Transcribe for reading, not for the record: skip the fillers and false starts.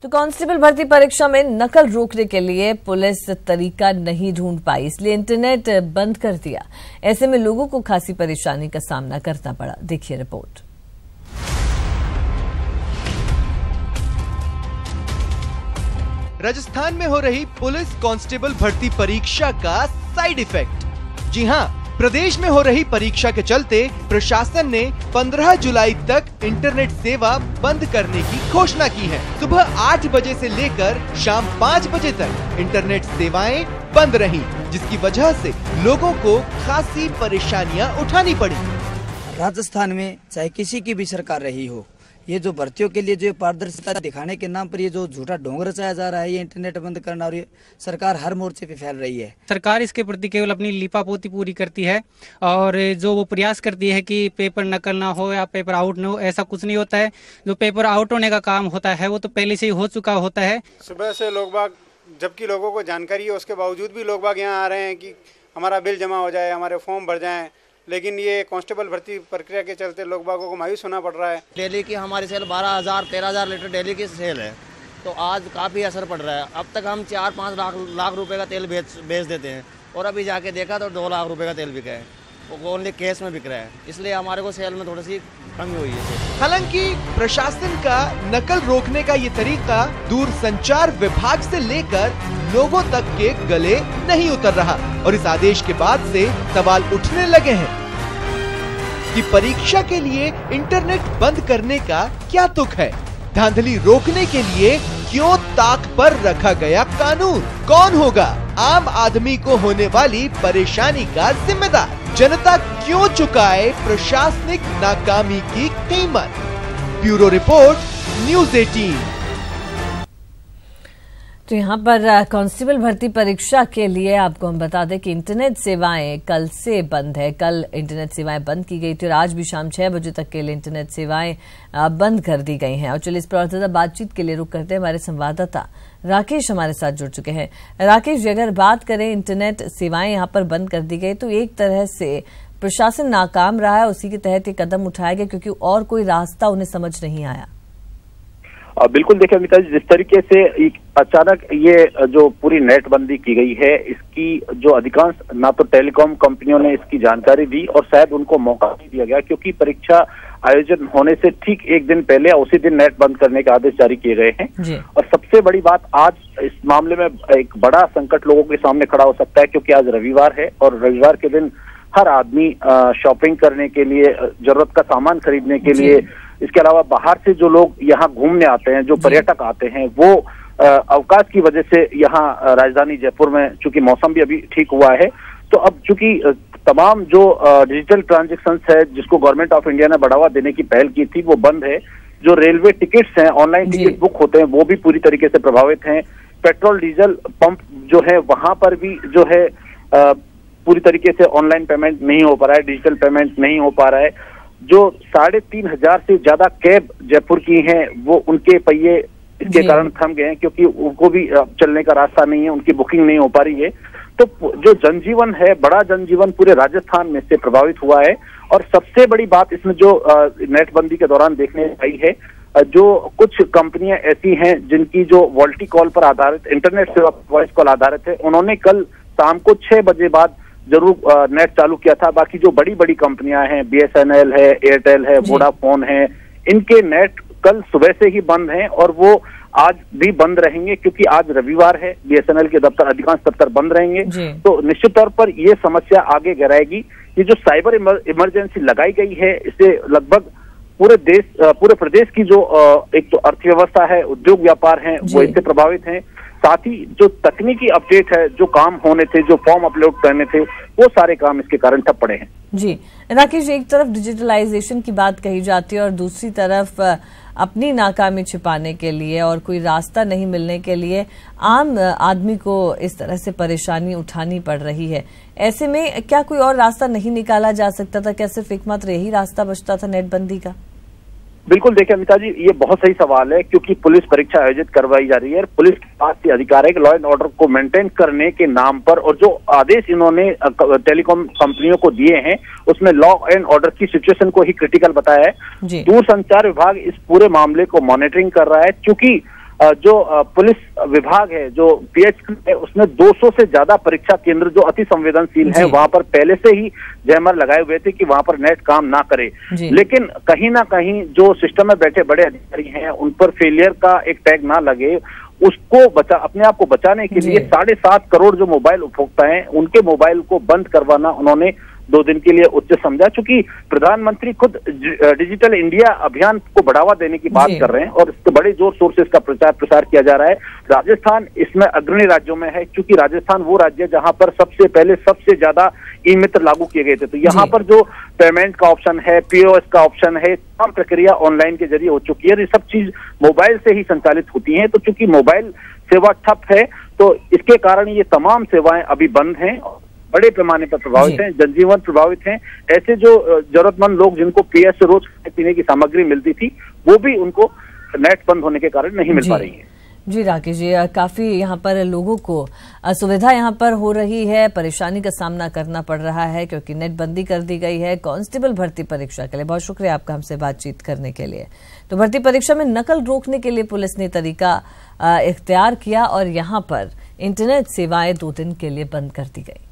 तो कांस्टेबल भर्ती परीक्षा में नकल रोकने के लिए पुलिस तरीका नहीं ढूंढ पाई, इसलिए इंटरनेट बंद कर दिया। ऐसे में लोगों को खासी परेशानी का सामना करना पड़ा। देखिए रिपोर्ट। राजस्थान में हो रही पुलिस कांस्टेबल भर्ती परीक्षा का साइड इफेक्ट। जी हां, प्रदेश में हो रही परीक्षा के चलते प्रशासन ने 15 जुलाई तक इंटरनेट सेवा बंद करने की घोषणा की है। सुबह 8 बजे से लेकर शाम 5 बजे तक इंटरनेट सेवाएं बंद रहीं, जिसकी वजह से लोगों को खासी परेशानियां उठानी पड़ी। राजस्थान में चाहे किसी की भी सरकार रही हो, ये जो भर्तियों के लिए जो पारदर्शिता दिखाने के नाम पर ये जो झूठा ढोंग रचाया जा रहा है, ये इंटरनेट बंद करना, और ये सरकार हर मोर्चे पे फैल रही है। सरकार इसके प्रति केवल अपनी लिपापोती पूरी करती है और जो वो प्रयास करती है कि पेपर नकल ना हो या पेपर आउट ना हो, ऐसा कुछ नहीं होता है। जो पेपर आउट होने का काम होता है वो तो पहले से ही हो चुका होता है। सुबह से लोग बाग, जबकि लोगों को जानकारी है उसके बावजूद भी लोग बाग यहाँ आ रहे हैं कि हमारा बिल जमा हो जाए, हमारे फॉर्म भर जाएं, लेकिन ये कांस्टेबल भर्ती प्रक्रिया के चलते लोग बागों को मायूस होना पड़ रहा है। डेली की हमारी सेल 12,000-13,000 लीटर डेली की सेल है, तो आज काफ़ी असर पड़ रहा है। अब तक हम 4-5 लाख रुपए का तेल बेच देते हैं, और अभी जाके देखा तो 2 लाख रुपए का तेल बिका है, वो ओनली केस में बिक रहा है, इसलिए हमारे को सेल में थोड़ी सी कमी हुई है। हालांकि प्रशासन का नकल रोकने का ये तरीका दूरसंचार विभाग से लेकर लोगों तक के गले नहीं उतर रहा, और इस आदेश के बाद से सवाल उठने लगे हैं कि परीक्षा के लिए इंटरनेट बंद करने का क्या तुक है। धांधली रोकने के लिए क्यों ताक पर रखा गया कानून? कौन होगा आम आदमी को होने वाली परेशानी का जिम्मेदार? जनता क्यों चुकाए प्रशासनिक नाकामी की कीमत? Bureau report, news 18। तो यहाँ पर कांस्टेबल भर्ती परीक्षा के लिए आपको हम बता दें कि इंटरनेट सेवाएं कल से बंद है। कल इंटरनेट सेवाएं बंद की गई थी और आज भी शाम 6 बजे तक के लिए इंटरनेट सेवाएं बंद कर दी गई हैं। और चलिए इस पर और ज्यादा बातचीत के लिए रुक करते हैं, हमारे संवाददाता राकेश हमारे साथ जुड़ चुके हैं। राकेश, अगर बात करें इंटरनेट सेवाएं यहाँ पर बंद कर दी गई, तो एक तरह से प्रशासन नाकाम रहा है, उसी के तहत ये कदम उठाया गया क्योंकि और कोई रास्ता उन्हें समझ नहीं आया। बिल्कुल देखिए अमिता जी, जिस तरीके से अचानक ये जो पूरी नेट बंदी की गई है, इसकी जो अधिकांश ना तो टेलीकॉम कंपनियों ने इसकी जानकारी दी और शायद उनको मौका नहीं दिया गया, क्योंकि परीक्षा आयोजन होने से ठीक एक दिन पहले उसी दिन नेट बंद करने के आदेश जारी किए गए हैं। और सबसे बड़ी बात, आज इस मामले में एक बड़ा संकट लोगों के सामने खड़ा हो सकता है, क्योंकि आज रविवार है और रविवार के दिन हर आदमी शॉपिंग करने के लिए, जरूरत का सामान खरीदने के लिए, इसके अलावा बाहर से जो लोग यहाँ घूमने आते हैं, जो पर्यटक आते हैं, वो अवकाश की वजह से यहाँ राजधानी जयपुर में, चूंकि मौसम भी अभी ठीक हुआ है, तो अब चूंकि तमाम जो डिजिटल ट्रांजैक्शंस है जिसको गवर्नमेंट ऑफ इंडिया ने बढ़ावा देने की पहल की थी, वो बंद है। जो रेलवे टिकट्स हैं, ऑनलाइन टिकट बुक होते हैं, वो भी पूरी तरीके से प्रभावित हैं। पेट्रोल डीजल पंप जो है वहां पर भी जो है पूरी तरीके से ऑनलाइन पेमेंट नहीं हो पा रहा है, डिजिटल पेमेंट नहीं हो पा रहा है। जो 3,500 से ज्यादा कैब जयपुर की हैं, वो उनके पहिए इसके कारण थम गए हैं, क्योंकि उनको भी चलने का रास्ता नहीं है, उनकी बुकिंग नहीं हो पा रही है। तो जो जनजीवन है, बड़ा जनजीवन पूरे राजस्थान में से प्रभावित हुआ है। और सबसे बड़ी बात इसमें जो नेटबंदी के दौरान देखने आई है, जो कुछ कंपनियां ऐसी हैं जिनकी जो वॉल्टी कॉल पर आधारित इंटरनेट सेवा वॉइस कॉल आधारित है, उन्होंने कल शाम को 6 बजे बाद जरूर नेट चालू किया था। बाकी जो बड़ी बड़ी कंपनियां हैं, BSNL है, एयरटेल है, वोडाफोन है, इनके नेट कल सुबह से ही बंद हैं और वो आज भी बंद रहेंगे, क्योंकि आज रविवार है। BSNL के दफ्तर, अधिकांश दफ्तर बंद रहेंगे। तो निश्चित तौर पर ये समस्या आगे गहराएगी। ये जो साइबर इमरजेंसी लगाई गई है, इससे लगभग पूरे प्रदेश की जो एक तो अर्थव्यवस्था है, उद्योग व्यापार है, वो इससे प्रभावित हैं। साथ ही जो तकनीकी अपडेट है, जो काम होने थे, जो फॉर्म अपलोड करने थे, वो सारे काम इसके कारण ठप पड़े हैं। जी राकेश, एक तरफ डिजिटलाइजेशन की बात कही जाती है और दूसरी तरफ अपनी नाकामी छिपाने के लिए और कोई रास्ता नहीं मिलने के लिए आम आदमी को इस तरह से परेशानी उठानी पड़ रही है। ऐसे में क्या कोई और रास्ता नहीं निकाला जा सकता था? क्या सिर्फ एकमात्र यही रास्ता बचता था नेटबंदी का? बिल्कुल देखिए अमिता जी, ये बहुत सही सवाल है, क्योंकि पुलिस परीक्षा आयोजित करवाई जा रही है। पुलिस के पास ये अधिकार है कि लॉ एंड ऑर्डर को मेंटेन करने के नाम पर, और जो आदेश इन्होंने टेलीकॉम कंपनियों को दिए हैं, उसमें लॉ एंड ऑर्डर की सिचुएशन को ही क्रिटिकल बताया है। दूरसंचार विभाग इस पूरे मामले को मॉनिटरिंग कर रहा है, क्योंकि जो पुलिस विभाग है, जो PH है, उसने 200 से ज्यादा परीक्षा केंद्र जो अति संवेदनशील है वहां पर पहले से ही जैमर लगाए हुए थे कि वहां पर नेट काम ना करे। लेकिन कहीं ना कहीं जो सिस्टम में बैठे बड़े अधिकारी हैं उन पर फेलियर का एक टैग ना लगे, उसको अपने आप को बचाने के लिए 7.5 करोड़ जो मोबाइल उपभोक्ता हैं उनके मोबाइल को बंद करवाना उन्होंने 2 दिन के लिए उचित समझा। चूंकि प्रधानमंत्री खुद डिजिटल इंडिया अभियान को बढ़ावा देने की बात कर रहे हैं और इसके बड़े जोर शोर से इसका प्रचार प्रसार किया जा रहा है। राजस्थान इसमें अग्रणी राज्यों में है, क्योंकि राजस्थान वो राज्य है जहां पर सबसे पहले सबसे ज्यादा ई-मित्र लागू किए गए थे। तो यहाँ पर जो पेमेंट का ऑप्शन है, POS का ऑप्शन है, तमाम प्रक्रिया ऑनलाइन के जरिए हो चुकी है। ये सब चीज मोबाइल से ही संचालित होती है। तो चूंकि मोबाइल सेवा ठप है तो इसके कारण ये तमाम सेवाएं अभी बंद हैं, बड़े पैमाने पर प्रभावित हैं, जनजीवन प्रभावित हैं। ऐसे जो जरूरतमंद लोग जिनको PS से रोज खाने पीने की सामग्री मिलती थी वो भी उनको नेट बंद होने के कारण नहीं मिल पा रही है। जी राकेश जी, काफी यहाँ पर लोगों को असुविधा यहाँ पर हो रही है, परेशानी का सामना करना पड़ रहा है क्योंकि नेट बंदी कर दी गई है कांस्टेबल भर्ती परीक्षा के लिए। बहुत शुक्रिया आपका हमसे बातचीत करने के लिए। तो भर्ती परीक्षा में नकल रोकने के लिए पुलिस ने तरीका इख्तियार किया और यहाँ पर इंटरनेट सेवाएं 2 दिन के लिए बंद कर दी गई।